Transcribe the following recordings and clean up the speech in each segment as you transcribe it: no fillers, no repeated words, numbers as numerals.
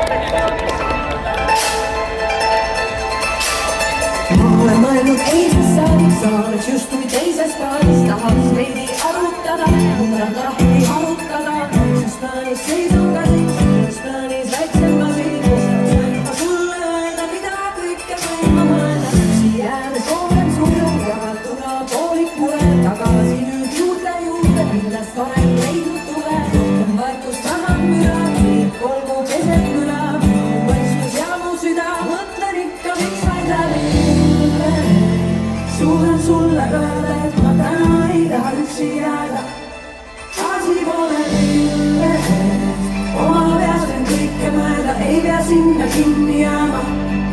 Ma olen mõelnud eilsest saadik, sa oleks justkui teises paaris, tahaks veidi arutada, murrad lahti arutada, siis plaanis seisun käsin, siis plaanis väiksem basiilikus, ma sulle öelda, mida kõike võin ma mõelda, üksi jäädes olen suurem, jagatuna poolik mure, tagasi nüüd juurde, millest varem leidnud tule, on vaikust vähem müra, kõik olgu keset müra, mu mõistus ja mu süda, mõtlen ikka, miks vaid läbi. Suudan sulle öelda, et ma täna ei taha üksi jääda. Asi pole milles, oma peas võin kõike mõelda, ei pea sinna kinni jääma.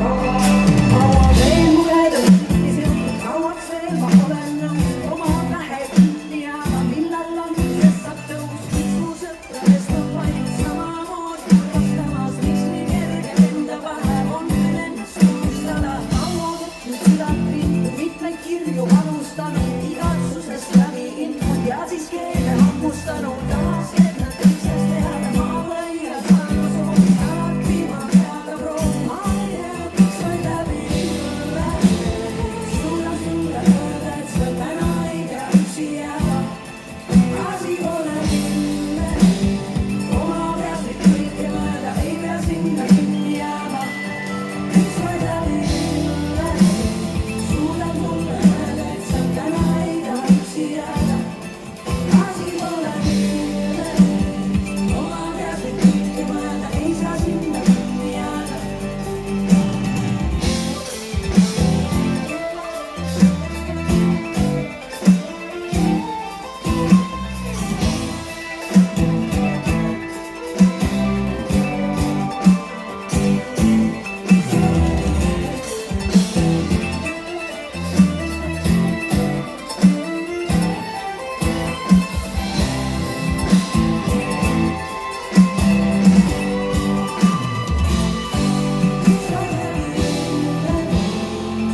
Kaua veel mureda, kauaks veel ma olen nõus oma pähe kinni jääma. Millal on sest saab tõus, miks mu sõpradest on paljud samamoodi arvastamas, miks nii kerge enda pähe on veel ennast unustada. Kaua võtnud südant rindu, mitmeid kirju alustanud, igatsusest läbi infod ja siis keele hammustanud. Tahaks ennast üksest teada, ma pole iial saanud soovi, alati ma peada proov, ma ei tea, miks vaid läbi mulle. Suudan sulle öelda, et sa täna ei tea üksi jääda. Asi pole milles, oma peas võib kõike mõelda, ei pea sinna kinni jääma. Miks vaid läbi mulle, suudan sulle öelda, et sa täna ei taha üksi jääda. Asi pole milles, oma peas võib kõike mõelda, ei saa sinna kinni jääda.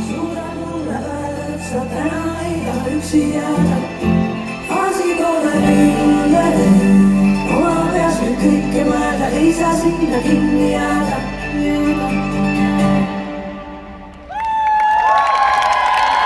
Suudan mulle öelda, et sa täna ei taha üksi jääda. Asi pole milles, oma peas võib kõike mõelda, ei saa sinna kinni jääda.